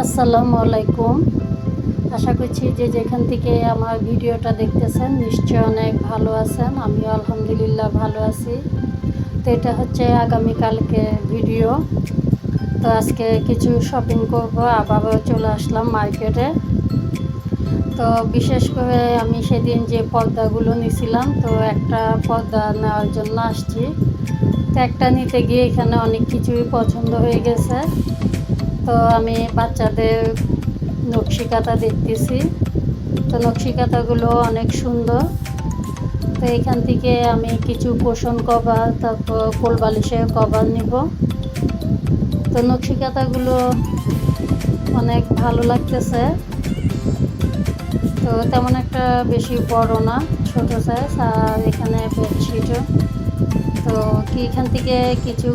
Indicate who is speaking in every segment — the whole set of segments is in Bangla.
Speaker 1: আসসালামু আলাইকুম। আশা করছি যে যেখান থেকে আমার ভিডিওটা দেখতেছেন নিশ্চয়ই অনেক ভালো আছেন। আমিও আলহামদুলিল্লাহ ভালো আছি। তো এটা হচ্ছে আগামীকালকে ভিডিও। তো আজকে কিছু শপিং করব, আবারও চলে আসলাম মার্কেটে। তো বিশেষ করে আমি সেদিন যে পর্দাগুলো নিয়েছিলাম, তো একটা পর্দা নেওয়ার জন্য আসছি। তো একটা নিতে গিয়ে এখানে অনেক কিছুই পছন্দ হয়ে গেছে। তো আমি বাচ্চাদের নকশি কাঁথা দেখতেছি। তো নকশি কাঁথাগুলো অনেক সুন্দর। তো এখান থেকে আমি কিছু কুশন কভার, তারপর কোল বালিশের কভার নিব। তো নকশি কাঁথাগুলো অনেক ভালো লাগতেছে। তো তেমন একটা বেশি বড় না, ছোট সাইজ। আর এখানে বেডশিটও। তো এখান থেকে কিছু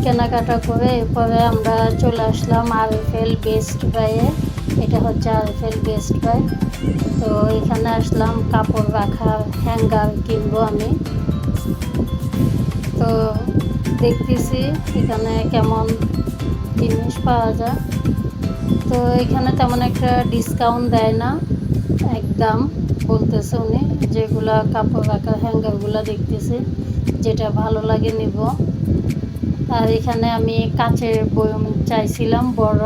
Speaker 1: কেনাকাটা করে এরপরে আমরা চলে আসলাম আরএফএল বেস্ট বাইয়ে। এটা হচ্ছে আরএফএল বেস্ট বাই। তো এখানে আসলাম কাপড় রাখার হ্যাঙ্গার কিনবো আমি। তো দেখতেছি এখানে কেমন জিনিস পাওয়া যায়। তো এখানে তেমন একটা ডিসকাউন্ট দেয় না, একদম বলতেছে উনি। যেগুলা কাপড় রাখার হ্যাঙ্গারগুলো দেখতেছি, যেটা ভালো লাগে নিব। আর এখানে আমি কাচের বয়ম চাইছিলাম বড়,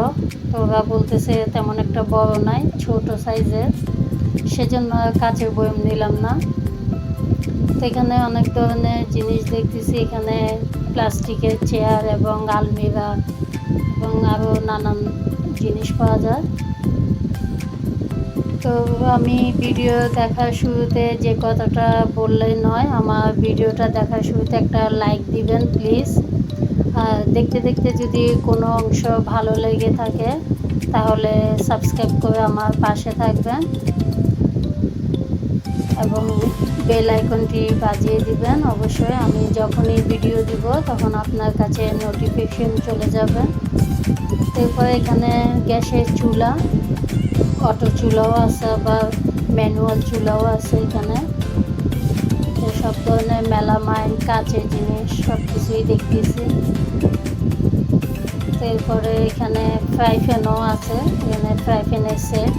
Speaker 1: তো ওরা বলতেছে তেমন একটা বড় নাই, ছোট সাইজের, সেজন্য কাচের বয়ম নিলাম না। তো এখানে অনেক ধরনের জিনিস দেখতেছি। এখানে প্লাস্টিকের চেয়ার এবং আলমিরা এবং আরও নানান জিনিস পাওয়া যায়। তো আমি ভিডিও দেখার শুরুতে যে কথাটা বললেই নয়, আমার ভিডিওটা দেখার শুরুতে একটা লাইক দিবেন প্লিজ। আর দেখতে দেখতে যদি কোনো অংশ ভালো লেগে থাকে তাহলে সাবস্ক্রাইব করে আমার পাশে থাকবেন এবং বেল আইকনটি বাজিয়ে দিবেন। অবশ্যই আমি যখনই ভিডিও দিব তখন আপনার কাছে নোটিফিকেশন চলে যাবে। এরপরে এখানে গ্যাসের চুলা, অটো চুলাও আছে, আবার ম্যানুয়াল চুলাও আছে এখানে। সব ধরনের মেলামাইন, কাচের জিনিস সব কিছুই দেখতেছি। এরপরে এখানে ফ্রাই প্যানও আছে, এখানে ফ্রাই প্যানের সেট।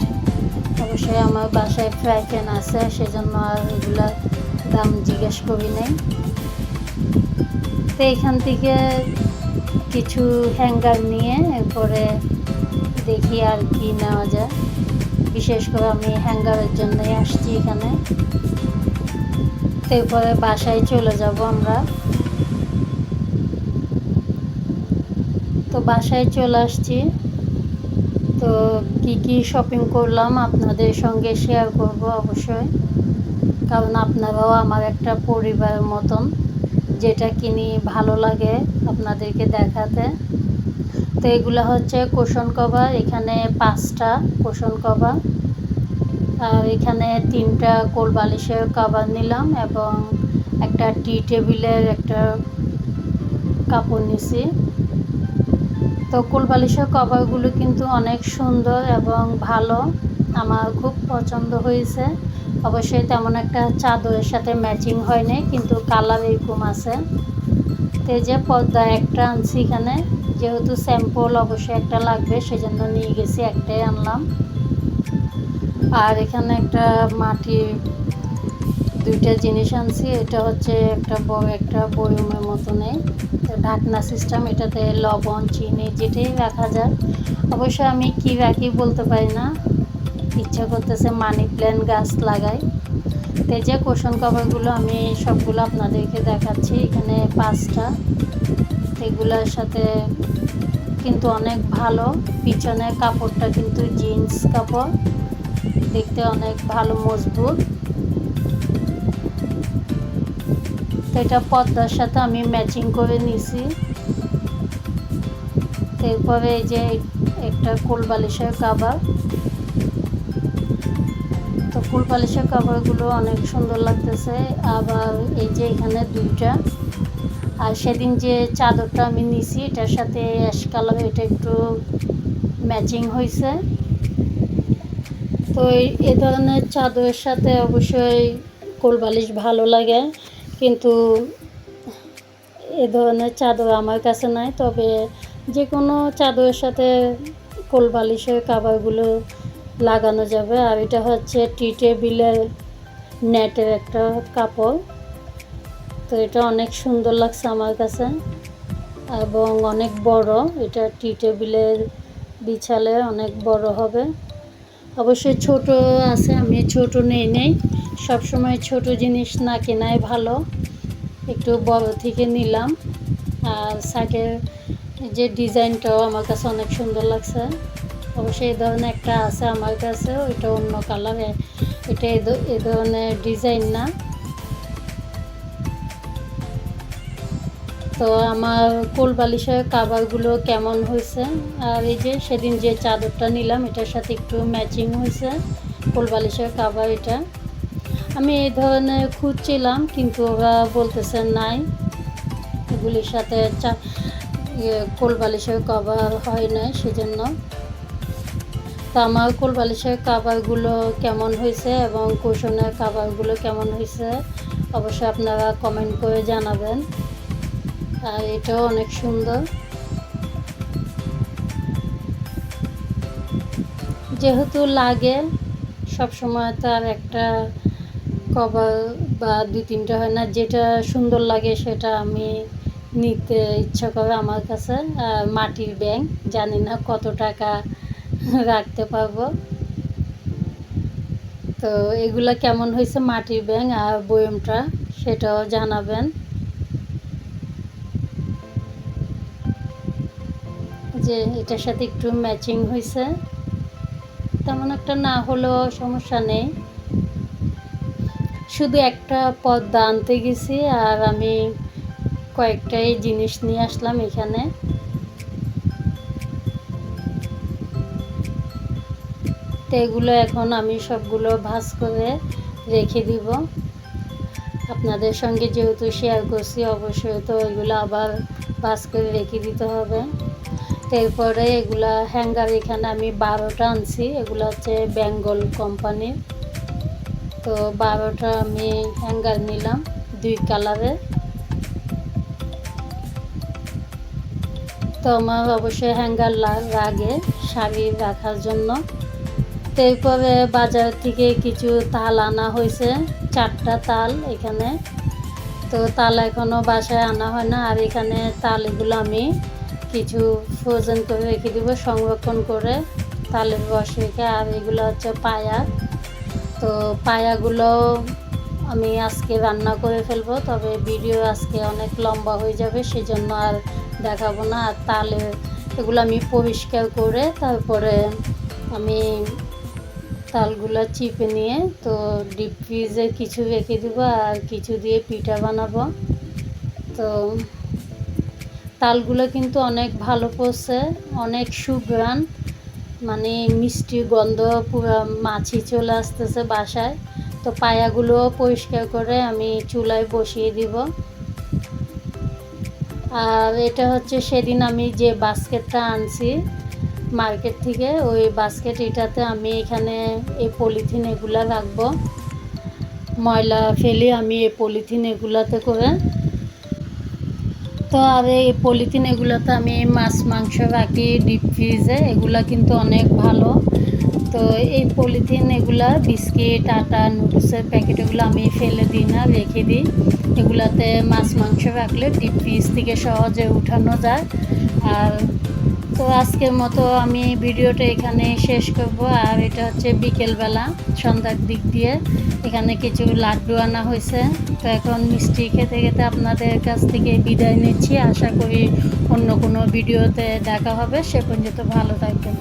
Speaker 1: অবশ্যই আমার বাসায় ফ্রাই প্যান আছে, সেজন্য আর এগুলার দাম জিজ্ঞেস করি নাই। তো এখান থেকে কিছু হ্যাঙ্গার নিয়ে এরপরে দেখি আর কি নেওয়া যায়। বিশেষ করে আমি হ্যাঙ্গারের জন্যই আসছি এখানে। এরপরে বাসায় চলে যাব আমরা। তো বাসায় চলে আসছি। তো কি শপিং করলাম আপনাদের সঙ্গে শেয়ার করব অবশ্যই, কারণ আপনারাও আমার একটা পরিবারের মতন। যেটা কিনি ভালো লাগে আপনাদেরকে দেখাতে। তো এগুলো হচ্ছে কুশন কভার। এখানে 5টা কুশন কভার, আর এখানে 3টা কোল বালিশের কভার নিলাম এবং একটা টি টেবিলের একটা কাপড় নিছি। তো কোল বালিশের কভারগুলো কিন্তু অনেক সুন্দর এবং ভালো, আমার খুব পছন্দ হয়েছে। অবশ্যই তেমন একটা চাদরের সাথে ম্যাচিং হয়নি, কিন্তু কালার এরকম আছে। তো এই যে পর্দা একটা আনছি এখানে, যেহেতু স্যাম্পল অবশ্যই একটা লাগবে সেজন্য নিয়ে গেছি, একটাই আনলাম। আর এখানে একটা মাটির 2টা জিনিস আনছি। এটা হচ্ছে একটা বড় একটা বয়মের মতো নেই, ঢাকনা সিস্টেম। এটাতে লবণ, চিনি যেটাই রাখা যায়। অবশ্যই আমি কি রাখি বলতে পারি না, ইচ্ছা করতেছে মানি প্ল্যান্ট গাছ লাগাই। তো এই যে কুশন কভারগুলো আমি সবগুলো আপনাদেরকে দেখাচ্ছি। এখানে 5টা। এগুলোর সাথে কিন্তু অনেক ভালো। পিছনের কাপড়টা কিন্তু জিন্স কাপড়, দেখতে অনেক ভালো, মজবুত। তো এটা পর্দার সাথে আমি ম্যাচিং করে নিছি। এরপরে এই যে একটা কোল বালিশের কভার। তো কোল বালিশের কভারগুলো অনেক সুন্দর লাগতেছে। আবার এই যে এখানে 2টা। আর সেদিন যে চাদরটা আমি নিছি এটার সাথে অ্যাশ কালার, এটা একটু ম্যাচিং হয়েছে। তো এই ধরনের চাদরের সাথে অবশ্যই কোল বালিশ ভালো লাগে, কিন্তু এ ধরনের চাদর আমার কাছে নাই। তবে যে কোনো চাদরের সাথে কোল বালিশের কাভারগুলো লাগানো যাবে। আর এটা হচ্ছে টি টেবিলের নেটের একটা কাপড়। তো এটা অনেক সুন্দর লাগছে আমার কাছে এবং অনেক বড়। এটা টি টেবিলের বিছালে অনেক বড় হবে। অবশ্যই ছোট আছে, আমি ছোট নেই সবসময় ছোট জিনিস না কেনাই ভালো, একটু বড় থেকে নিলাম। আর সাইডের যে ডিজাইনটাও আমার কাছে অনেক সুন্দর লাগছে। অবশ্যই এই ধরনের একটা আছে আমার কাছে, ওইটা অন্য কালারে, এটা এ ধরনের ডিজাইন না। তো আমার কোল বালিশের কাভারগুলো কেমন হয়েছে, আর এই যে সেদিন যে চাদরটা নিলাম এটার সাথে একটু ম্যাচিং হয়েছে কোল বালিশের কাভার। এটা আমি এই ধরনের খুঁজছিলাম কিন্তু ওরা বলতেছে নাই, এগুলির সাথে কোল বালিশের কভার হয় না, সেজন্য। তো আমার কোল বালিশের কাভারগুলো কেমন হয়েছে এবং কুশনের কাভারগুলো কেমন হয়েছে অবশ্যই আপনারা কমেন্ট করে জানাবেন। আর এটাও অনেক সুন্দর। যেহেতু লাগে সব সময় তো আর একটা কভার বা 2-3টা হয় না, যেটা সুন্দর লাগে সেটা আমি নিতে ইচ্ছা করে আমার কাছে। আর মাটির ব্যাঙ, জানি না কত টাকা রাখতে পারবো। তো এগুলা কেমন হয়েছে মাটির ব্যাঙ আর বয়মটা সেটাও জানাবেন। যে এটার সাথে একটু ম্যাচিং হয়েছে, তেমন একটা না হলেও সমস্যা নেই। শুধু একটা পর্দা আনতে গেছি আর আমি কয়েকটাই জিনিস নিয়ে আসলাম এখানে। তো এগুলো এখন আমি সবগুলো ভাঁজ করে রেখে দিব। আপনাদের সঙ্গে যেহেতু শেয়ার করছি অবশ্যই তো এগুলো আবার ভাঁজ করে রেখে দিতে হবে। তারপরে এগুলা হ্যাঙ্গার এখানে আমি 12টা আনছি, এগুলো হচ্ছে বেঙ্গল কোম্পানির। তো 12টা আমি হ্যাঙ্গার নিলাম 2 কালারের। তো আমার অবশ্যই হ্যাঙ্গার লাগে শাড়ি রাখার জন্য। তারপরে বাজার থেকে কিছু তাল আনা হয়েছে, 4টা তাল এখানে। তো তাল এখনও বাসায় আনা হয় না। আর এখানে তাল এগুলো আমি কিছু ফ্রোজেন করে রেখে দিব, সংরক্ষণ করে তালের রস রেখে। আর এগুলো হচ্ছে পায়া। তো পায়াগুলো আমি আজকে রান্না করে ফেলবো, তবে ভিডিও আজকে অনেক লম্বা হয়ে যাবে, সেজন্য আর দেখাবো না। আর তালের এগুলো আমি পরিষ্কার করে তারপরে আমি তালগুলো চিপে নিয়ে তো ডিপ ফ্রিজে কিছু রেখে দেবো আর কিছু দিয়ে পিঠা বানাবো। তো তালগুলো কিন্তু অনেক ভালো পড়ছে, অনেক সুঘ্রাণ, মানে মিষ্টি গন্ধ পুরো মাছি চলে আসতেছে বাসায়। তো পায়াগুলো পরিষ্কার করে আমি চুলায় বসিয়ে দিব। আর এটা হচ্ছে সেদিন আমি যে বাস্কেটটা আনছি মার্কেট থেকে, ওই বাস্কেট, এটাতে আমি এখানে এই পলিথিন এগুলা রাখবো, ময়লা ফেলি আমি এই পলিথিন এগুলাতে করে। তো আর এই পলিথিন এগুলোতে আমি মাছ মাংস রাখি ডিপ ফ্রিজে, এগুলা কিন্তু অনেক ভালো। তো এই পলিথিন এগুলা বিস্কিট আটা নুডলসের প্যাকেট এগুলো আমি ফেলে দিই না, রেখে দিই। এগুলাতে মাছ মাংস রাখলে ডিপ ফ্রিজ থেকে সহজে উঠানো যায়। আর তো আজকের মতো আমি ভিডিওটা এখানে শেষ করব। আর এটা হচ্ছে বিকেলবেলা সন্ধ্যার দিক দিয়ে এখানে কিছু লাড্ডু আনা হয়েছে। তো এখন মিষ্টি খেতে খেতে আপনাদের কাছ থেকে বিদায় নিচ্ছি। আশা করি অন্য কোনো ভিডিওতে দেখা হবে, সে পর্যন্ত ভালো থাকবেন।